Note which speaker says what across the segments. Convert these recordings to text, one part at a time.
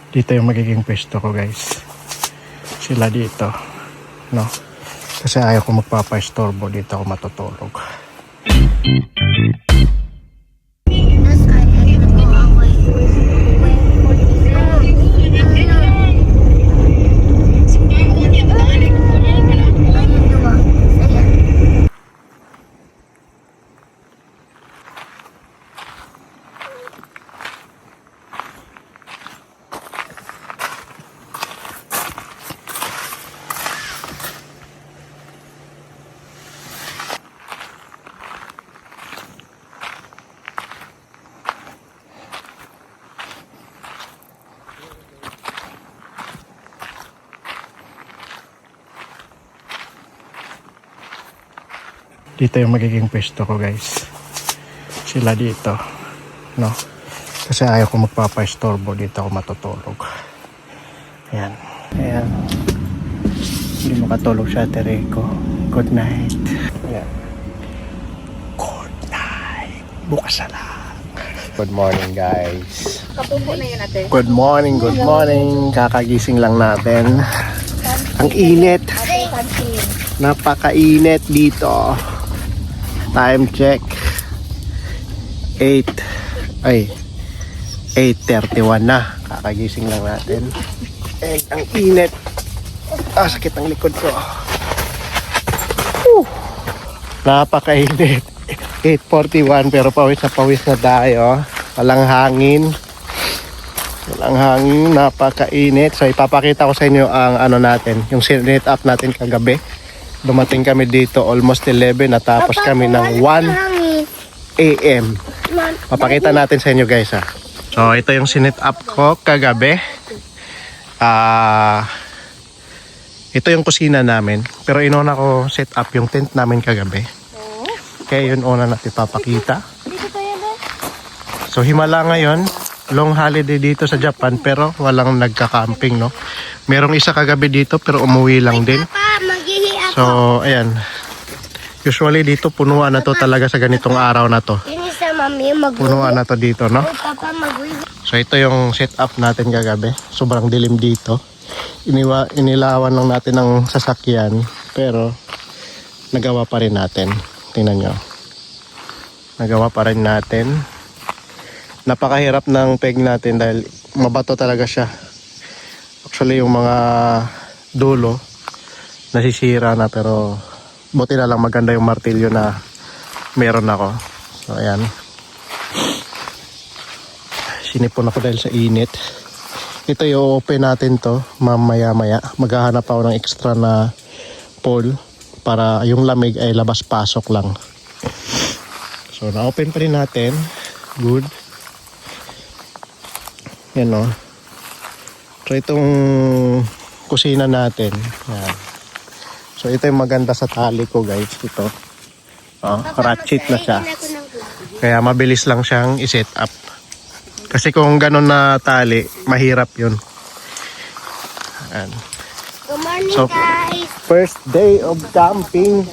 Speaker 1: Dito yung magiging pwesto ko, guys. Sila dito, no? Kasi ayaw ko magpapa-istorbo, dito ako matutulog. Dito yung magiging pwesto ko, guys. Sila dito, no? Kasi ayaw ko magpapa-istorbo, dito ako matutulog. Ayan. Ayan. Hindi makatulog siya, Tereko. Good night. Ayan. Good night. Bukas na lang. Good morning, guys.
Speaker 2: Kapupo na yun natin.
Speaker 1: Good morning, good morning. Kakagising lang natin. Ang init. Napakainit dito. Time check 8:31 na. Kakagising lang natin. Ang init. Sakit ang likod ko. Napakainit. 8:41 pero pawis na tayo. Walang hangin. Napakainit. So ipapakita ko sa inyo ang ano natin, yung sinit up natin kagabi. Dumating kami dito almost 11, natapos kami ng 1 AM. Papakita natin sa inyo, guys, ha. So ito yung sinit up ko kagabi. Ito yung kusina namin, pero inuna ko set up yung tent namin kagabi. Kaya yun una natin papakita. So himala ngayon, long holiday dito sa Japan, pero walang nagka-camping, no. Merong isa kagabi dito pero umuwi lang din. So, ayan. Usually dito punuan na to talaga sa ganitong araw na to. Punuan na to dito, no? So, ito yung setup natin kagabi. Sobrang dilim dito. Inilawan lang natin ng sasakyan. Pero, nagawa pa rin natin. Tingnan nyo. Nagawa pa rin natin. Napakahirap ng peg natin dahil mabato talaga siya. Actually, yung mga dulo nasisira na, pero buti na lang maganda yung martilyo na meron ako. So ayan, sinipon ako dahil sa init. Ito yung open natin to mamaya maghahanap ako ng extra na pole para yung lamig ay labas pasok lang. So na open pa rin natin. Good. Yan, no? So itong kusina natin, yan. So ito yung maganda sa tali ko, guys. Ito. Ratchet na siya. Kaya mabilis lang siyang i-set up. Kasi kung ganun na tali, mahirap yun. Ayan.
Speaker 2: Good morning,
Speaker 1: So,
Speaker 2: guys.
Speaker 1: first day of camping.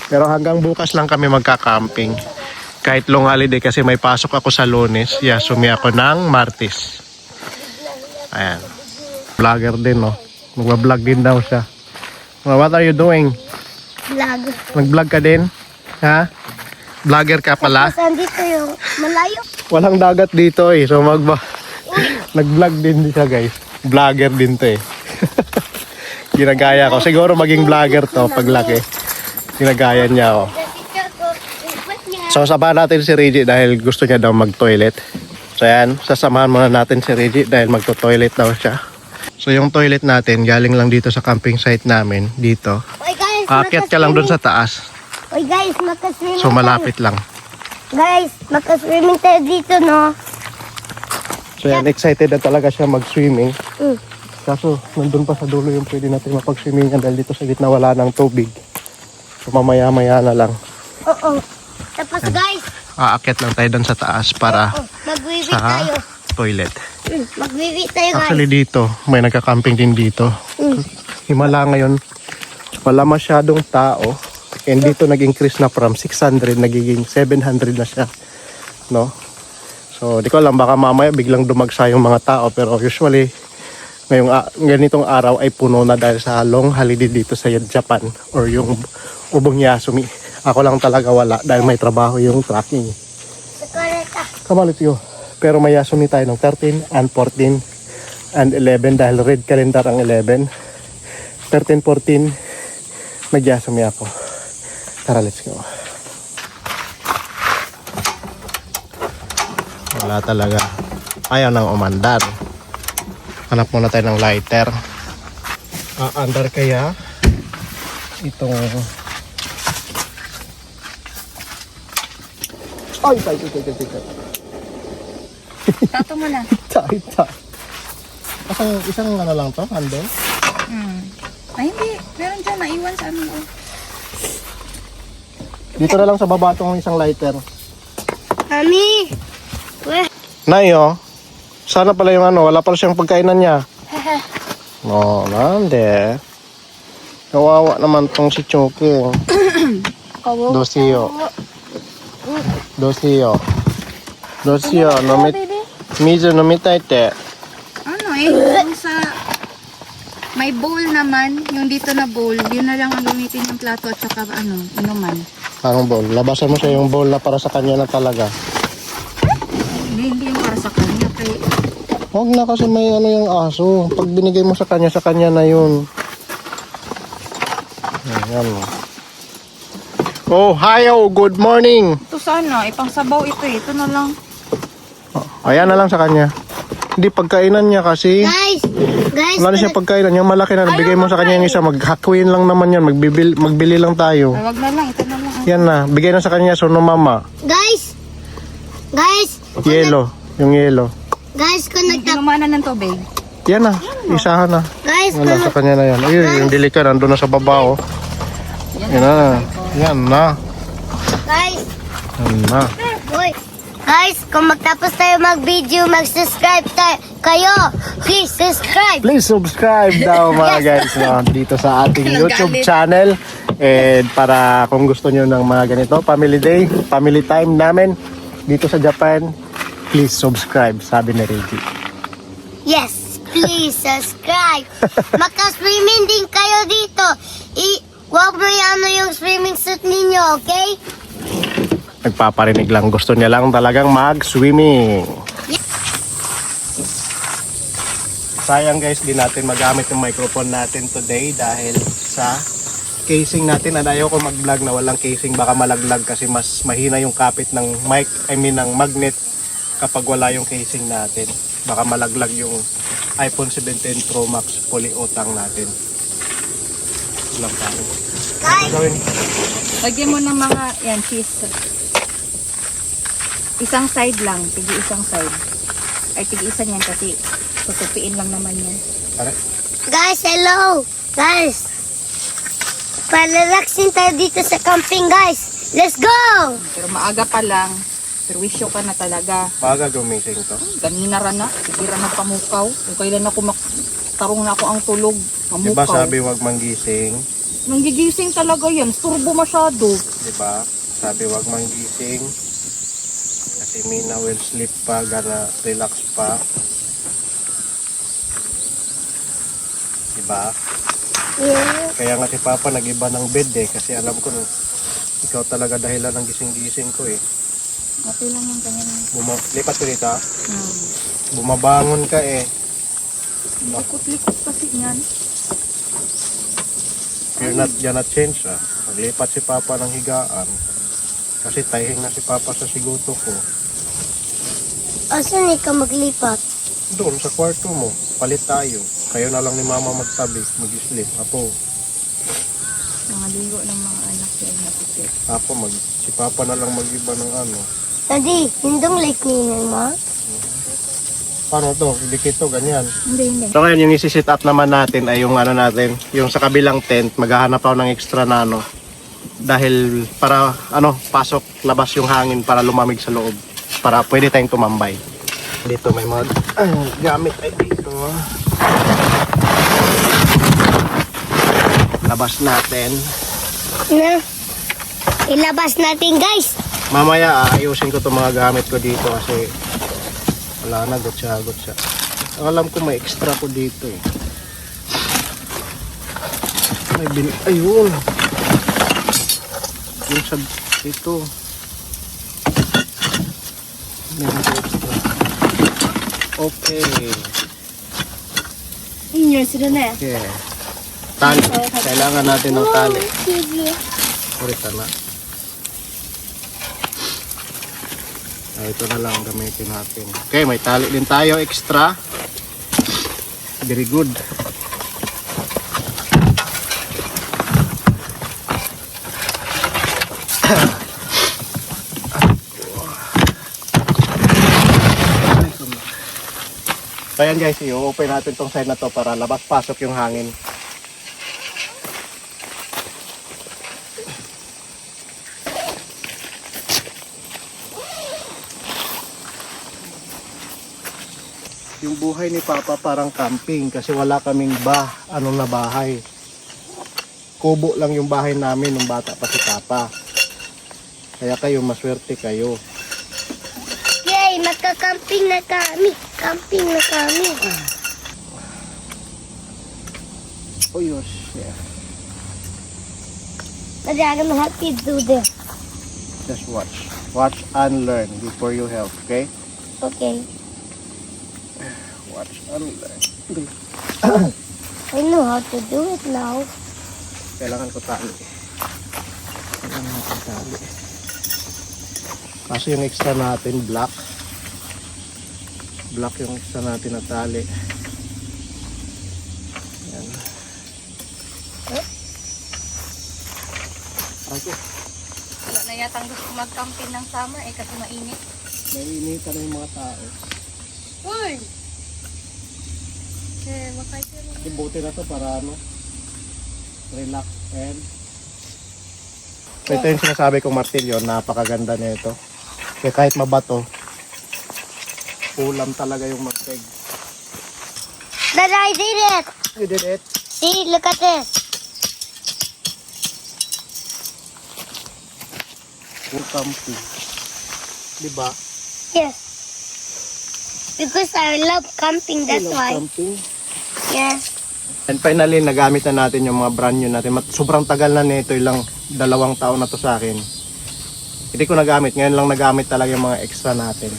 Speaker 1: Pero hanggang bukas lang kami magka-camping. Kahit long holiday kasi may pasok ako sa Lunes. Sumi ako ng Martes. Ayan. Vlogger din, no? Magbablog din daw siya. What are you doing?
Speaker 2: Vlog.
Speaker 1: Nag-vlog ka din? Ha? Vlogger ka pala?
Speaker 2: Saan dito yung malayo?
Speaker 1: Walang dagat dito eh. So nag-vlog din siya, guys. Vlogger din to eh. Ginagaya ko. Siguro maging vlogger to paglaki. Ginagaya niya ako. So sabahan natin si Reggie dahil gusto niya daw mag-toilet. So yan, sasamahan muna natin si Reggie dahil magto-toilet daw siya. So yung toilet natin galing lang dito sa camping site namin dito.
Speaker 2: Oy guys,
Speaker 1: Aakyat ka lang doon sa taas.
Speaker 2: Oy guys, makaswimming.
Speaker 1: So malapit lang.
Speaker 2: Guys, makaswimming tayo dito, no?
Speaker 1: So yan, excited na talaga siya mag-swimming.
Speaker 2: Mm.
Speaker 1: Kaso nandun pa sa dulo yung pwede natin mapag-swimming dahil dito sa gitna wala ng tubig. So mamaya-maya na lang.
Speaker 2: Oo. Tapos guys,
Speaker 1: Aakyat lang tayo doon sa taas para
Speaker 2: magwiwi
Speaker 1: sa
Speaker 2: tayo.
Speaker 1: toilet.
Speaker 2: Magwiwi tayo, guys.
Speaker 1: Actually dito, may nagka-camping din dito. Himala ngayon, wala masyadong tao. And dito nag-increase na from 600, nagiging 700 na siya. No? So, di ko alam, baka mamaya biglang dumagsa yung mga tao. Pero usually, ngayong ganitong araw ay puno na dahil sa long holiday dito sa Japan or yung Ubong Yasumi. Ako lang talaga wala dahil may trabaho yung tracking. Come on, let's go. Pero may Yasumi tayo ng 13 and 14 and 11 dahil red calendar ang 11. 13, 14, nag-Yasumi ako. Tara, let's go. Wala talaga. Ayaw nang umandar. Hanap muna tayo ng lighter. Andar kaya itong... Ay, tay.
Speaker 3: Tato mo na.
Speaker 1: Tay. Isang ano lang to, handle?
Speaker 3: Ay, hindi. Meron dyan. Naiwan sa amin. Oh.
Speaker 1: Dito na lang sa baba itong isang lighter.
Speaker 2: Mami! Weh!
Speaker 1: Nayo, sana pala yung ano, wala pala siyang pagkainan niya. No, nande. Kawawa naman tong si Choking. Dosio. Mizu nomitai te.
Speaker 3: Ano yung sa... May bowl naman. Yung dito na bowl. Yun na lang ang gamitin yung plato at saka inuman.
Speaker 1: Parang bowl. Labasan mo siya yung bowl na para sa kanya na talaga.
Speaker 3: Hindi yung para sa kanya. Kaya...
Speaker 1: Huwag na kasi may ano yung aso. Pag binigay mo sa kanya na yun. Ayan. Oh, hayo, good morning.
Speaker 3: Ito sana. Ipang sabaw ito eh. Ito na lang.
Speaker 1: Ayan na lang sa kanya. Hindi pagkainan niya kasi.
Speaker 2: Guys!
Speaker 1: Wala na siya pagkainan. Yung malaki na bigay mo sa kanya yung isa. Maghakwin lang naman yan. Magbili lang tayo.
Speaker 3: Ay, wag na lang. Ito na lang.
Speaker 1: Yan na. Bigay na sa kanya. Suno mama.
Speaker 2: Guys!
Speaker 1: Yelo. Yung yelo.
Speaker 2: Guys, kung
Speaker 3: Ginumanan ng tubig.
Speaker 1: Yan na. Isahan na.
Speaker 2: Guys,
Speaker 1: Wala sa kanya na yan. Ayun, yung dilika. Nandun na sa baba oh. Yan na. Yan na.
Speaker 2: Guys!
Speaker 1: Yan na.
Speaker 2: Boy! Guys, kung magtapos tayo mag-video, mag-subscribe kayo. Please subscribe.
Speaker 1: Please subscribe daw mga guys no, dito sa ating YouTube channel. And para kung gusto nyo ng mga ganito, family day, family time namin dito sa Japan, please subscribe, sabi ni Reggie.
Speaker 2: Yes, please subscribe. Maka-swimming din kayo dito. Huwag mo yung swimming suit ninyo, okay?
Speaker 1: Nagpaparinig lang, gusto niya lang talagang mag-swimming. Sayang guys, di natin magamit yung microphone natin today dahil sa casing natin. Ayaw ko mag-vlog na walang casing, baka malaglag kasi mas mahina yung kapit ng mic, ng magnet kapag wala yung casing natin. Baka malaglag yung iPhone 17 Pro Max polyutang natin. Lang tayo.
Speaker 2: Guys,
Speaker 3: Lagyan mo ng mga, yan, cheese. Isang side lang. Tigi isang side. Ay, tigi isa niyan kasi tutupiin lang naman yan.
Speaker 2: guys, hello. Guys, palalaksin tayo dito sa camping, guys. Let's go!
Speaker 3: Pero maaga pa lang. Perwisyo ka na talaga.
Speaker 1: Baga gumising to.
Speaker 3: Ganina ra na. Sige ra na pamukaw. Kung kailan ako tarong na ako ang tulog.
Speaker 1: Diba
Speaker 3: Pamukaw.
Speaker 1: sabi wag manggising?
Speaker 3: Nang gigising talaga yan. Turbo masyado.
Speaker 1: Diba? Sabi wag manggising. Kasi Mina will sleep pa, gana relax pa. Diba?
Speaker 2: Yeah.
Speaker 1: Kaya nga si Papa nag-iba ng bed eh. Kasi alam ko ikaw talaga dahilan ng gising-gising ko eh.
Speaker 3: Okay lang yung ganyan.
Speaker 1: Lipat ko dito. Bumabangon ka eh.
Speaker 3: Likot-likot kasi yan.
Speaker 1: You're not gonna change ah. Naglipat si Papa ng higaan. Kasi tayhing na si Papa sa siguto ko.
Speaker 2: Asan ikaw maglipat?
Speaker 1: Doon sa kwarto mo, palit tayo. Kayo na lang ni Mama magtabi, mag-sleep. Ako,
Speaker 3: Mga ligo ng mga anak ko ay napipit.
Speaker 1: si Papa na lang mag-iba ng ano.
Speaker 2: Daddy, hindong like ninang mo?
Speaker 1: Paano to? Idikit to, ganyan.
Speaker 3: Hindi.
Speaker 1: So ngayon, yung isi-set up naman natin ay yung ano natin, yung sa kabilang tent, maghahanap ako ng extra na ano. Dahil para pasok, labas yung hangin para lumamig sa loob. Para pwede tayong tumambay. Dito may mga gamit ay dito. Labas natin.
Speaker 2: Na, ilabas natin, guys.
Speaker 1: Mamaya aayusin ko itong mga gamit ko dito kasi Wala na, gotcha. Ang alam ko may extra ko dito eh. Ayun. Yung sa ito. Meron ko extra. Okay.
Speaker 2: Yun, sila na.
Speaker 1: Okay. Tali. Kailangan natin ng tali. Kurita na. Ito na lang gamitin natin. Okay, may tali din tayo extra. Very good. So ayan guys, i-open natin tong side na to para labas-pasok yung hangin. Yung buhay ni Papa parang camping kasi wala kaming bahay. Kubo lang yung bahay namin nung bata pa si Papa. Kaya kayo, maswerte kayo.
Speaker 2: Yay, magka-camping na kami. Camping na kami.
Speaker 1: Oh yes, yeah.
Speaker 2: Daddy, I'm gonna help you do this.
Speaker 1: Just watch. Watch and learn before you help, okay?
Speaker 2: Okay.
Speaker 1: Watch and learn.
Speaker 2: I know how to do it now.
Speaker 1: Kailangan ko tali. Kasi yung extra natin, black. Black yung extra natin na tali. Yan. Okay.
Speaker 3: Wala na yatang gusto mag-camping ng summer kasi mainit.
Speaker 1: Nainitan na yung mga tao.
Speaker 3: Uy! Makaisi mo.
Speaker 1: Buti na to para relax and ito yung sinasabi kong martilyo, napakaganda nito. Kaya kahit mabato, ulam talaga yung magpeg.
Speaker 2: Dad, I did it.
Speaker 1: You did it.
Speaker 2: See, look at this.
Speaker 1: Good camping. Diba?
Speaker 2: Yes. Because I love camping, that's
Speaker 1: You love
Speaker 2: why.
Speaker 1: camping.
Speaker 2: Yes.
Speaker 1: And finally, nagamit na natin yung mga brand new natin. Sobrang tagal na nito, ilang 2 taon na to sa akin. Hindi ko nagamit. Ngayon lang nagamit talaga yung mga extra natin.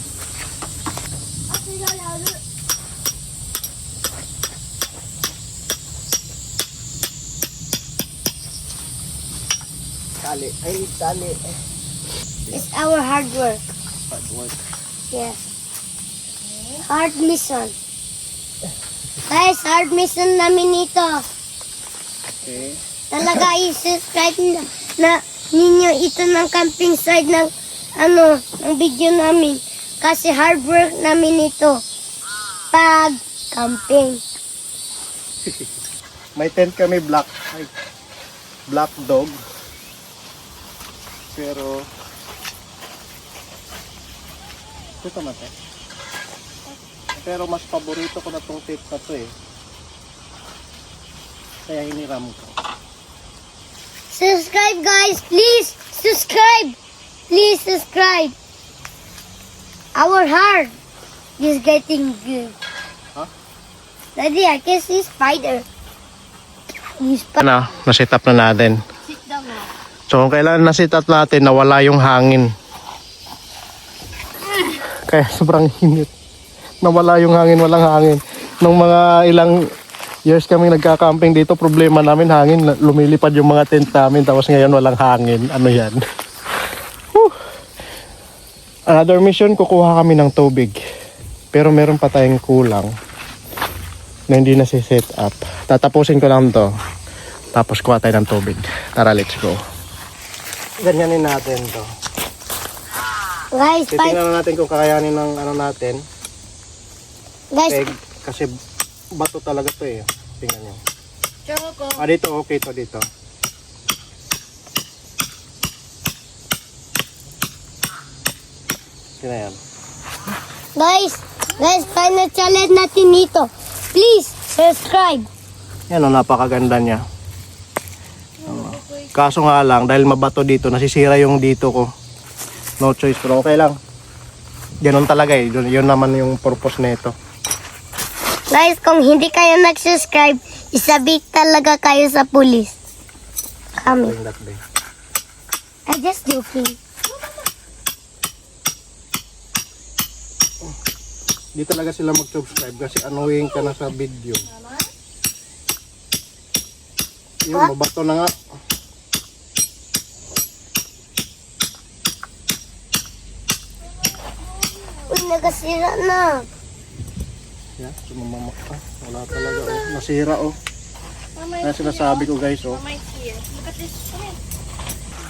Speaker 1: Tali. Ay, tali.
Speaker 2: It's our hard work.
Speaker 1: Hard work.
Speaker 2: Yes. Hard mission. Guys, hard mission namin ito.
Speaker 1: Okay.
Speaker 2: Talaga i-subscribe na ninyo ito ng camping side ng ng video namin. Kasi hard work namin ito. Pag camping.
Speaker 1: May tent kami black. Ay, black dog. Pero ito naman. Pero mas paborito ko na tong tent na to eh. Kaya hiniram ko.
Speaker 2: Subscribe guys, please subscribe. Please subscribe. Our heart is getting good.
Speaker 1: Huh?
Speaker 2: Daddy, I can see spider.
Speaker 1: Na-set up na natin.
Speaker 2: Sit down now.
Speaker 1: So kung kailan na-set up natin, nawala yung hangin. Kaya sobrang init. Nawala yung hangin, walang hangin. Nung mga ilang years kami nagka-camping dito, problema namin hangin. Lumilipad yung mga tent namin, tapos ngayon walang hangin. Ano yan? Whew. Another mission, kukuha kami ng tubig. Pero meron pa tayong kulang na hindi na set up. Tatapusin ko lang to. Tapos kuha tayo ng tubig. Tara, let's go. Ganyanin natin to.
Speaker 2: Guys,
Speaker 1: Titingnan natin kung kakayanin ng natin.
Speaker 2: guys,
Speaker 1: Peg, kasi bato talaga to eh. Tingnan nyo.
Speaker 3: Choco.
Speaker 1: Dito okay to dito. Sino yan?
Speaker 2: guys, final challenge natin dito. Please, subscribe.
Speaker 1: Yan o, napakaganda niya. Kaso nga lang, dahil mabato dito, nasisira yung dito ko. No choice, pero okay lang. Ganun talaga eh. Yun naman yung purpose nito.
Speaker 2: Guys, kung hindi kayo nag-subscribe, isabit talaga kayo sa pulis. Kami.
Speaker 1: Doing that day.
Speaker 2: I just joking.
Speaker 1: Di talaga sila mag-subscribe kasi annoying ka na sa video. Yun, mabato na nga.
Speaker 2: Uy, nagasira na.
Speaker 1: Yeah, sumamak pa. Wala talaga oh. Nasira oh. Kaya sinasabi ko guys oh.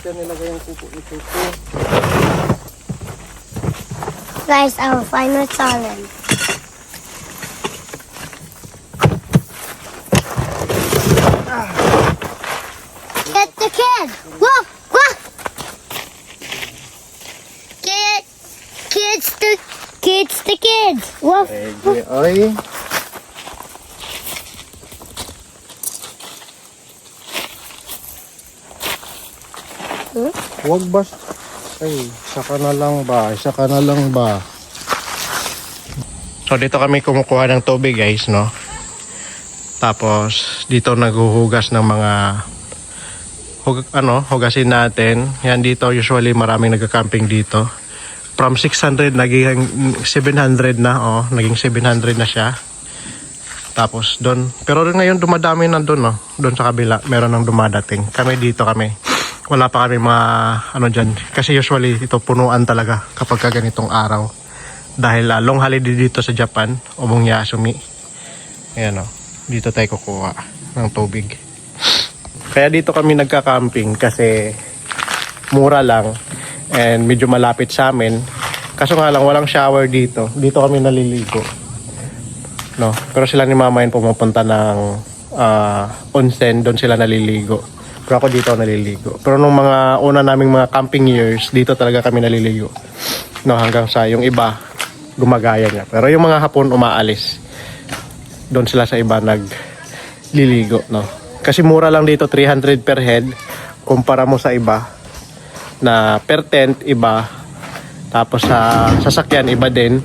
Speaker 1: Diyan nilagay yung kuko ni Tuto.
Speaker 2: Guys, our final challenge. Get the kid! Whoa! Whoa! Kids the kids! Whoa!
Speaker 1: Pwede ay. Huwag ba? Ay, saka na lang ba? Saka na lang ba? So dito kami kumukuha ng tubig guys, no? Tapos dito naghuhugas ng mga hugasin natin. Yan dito usually maraming nagka-camping dito. From 600 naging 700 na, oh, naging 700 na siya. Tapos doon, pero ngayon dumadami na doon, no? Doon sa kabila meron nang dumadating. Kami dito kami. Wala pa kami mga dyan. Kasi usually ito punuan talaga kapag ganitong araw. Dahil long holiday dito sa Japan, Obong Yasumi. Ayan o, dito tayo kukuha ng tubig. Kaya dito kami nagka-camping kasi mura lang and medyo malapit sa amin. Kaso nga lang walang shower dito. Dito kami naliligo. No? Pero sila ni Mama yun pumupunta ng onsen, doon sila naliligo. Pero ako dito naliligo. Pero nung mga una naming mga camping years, dito talaga kami naliligo. No, hanggang sa yung iba, gumagaya niya. Pero yung mga Hapon umaalis. Doon sila sa iba nagliligo, no. Kasi mura lang dito 300 per head kumpara mo sa iba na per tent iba. Tapos sa sasakyan iba din.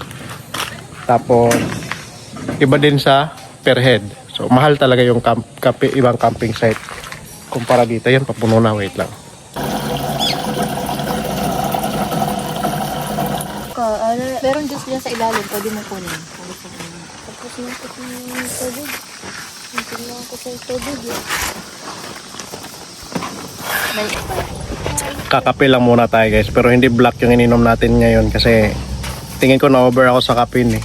Speaker 1: Tapos iba din sa per head. So mahal talaga yung ibang camping site. Kumpara dito, yan papuno na, wait lang.
Speaker 3: Meron juice dyan sa ilalim, pwede mo kunin.
Speaker 2: Tapos na ako sa tubig. Hindi na ako sa tubig.
Speaker 1: Kakape lang muna tayo guys, pero hindi black yung ininom natin ngayon kasi tingin ko na over ako sa kapin eh.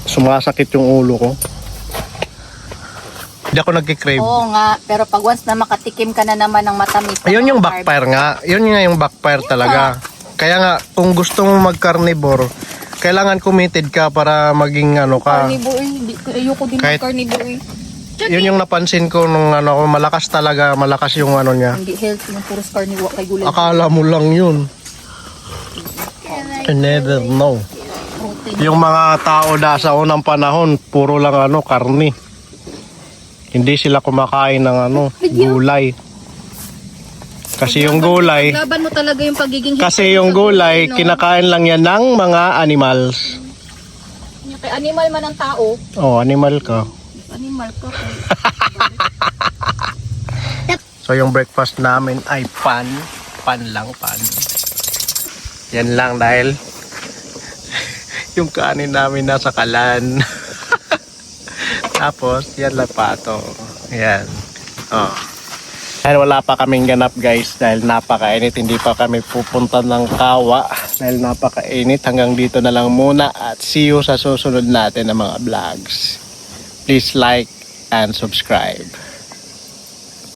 Speaker 1: Sumasakit yung ulo ko. Hindi ako nagkikrave.
Speaker 3: Oo nga, pero pag once na makatikim ka na naman ng matamis.
Speaker 1: Ayun yung backfire nga. Yun nga yung backfire talaga. Kaya nga, kung gusto mo mag-carnivore, kailangan committed ka para maging ka.
Speaker 3: Carnivore, ayoko din
Speaker 1: Kahit-
Speaker 3: mag-carnivore.
Speaker 1: Yun yung napansin ko nung malakas talaga, malakas yung niya.
Speaker 3: Hindi healthy ng puros carnivore kay gulay.
Speaker 1: Akala mo lang yun. I never know.
Speaker 3: Protein.
Speaker 1: Yung mga tao sa unang panahon, puro lang karne. Hindi sila kumakain ng gulay. Kasi yung gulay,
Speaker 3: Laban mo talaga yung pagiging
Speaker 1: kasi yung gulay, kinakain lang yan ng mga animals.
Speaker 3: Kay animal man ang tao,
Speaker 1: Oh, animal ka.
Speaker 3: animal ka.
Speaker 1: So yung breakfast namin ay pan lang. Yan lang dahil yung kanin namin nasa kalan. Tapos yan lang pa to. Yan. Oh. Dahil wala pa kaming ganap guys dahil napakainit, hindi pa kami pupunta ng Kawa dahil napakainit. Hanggang dito na lang muna at see you sa susunod natin na mga vlogs. Please like and subscribe.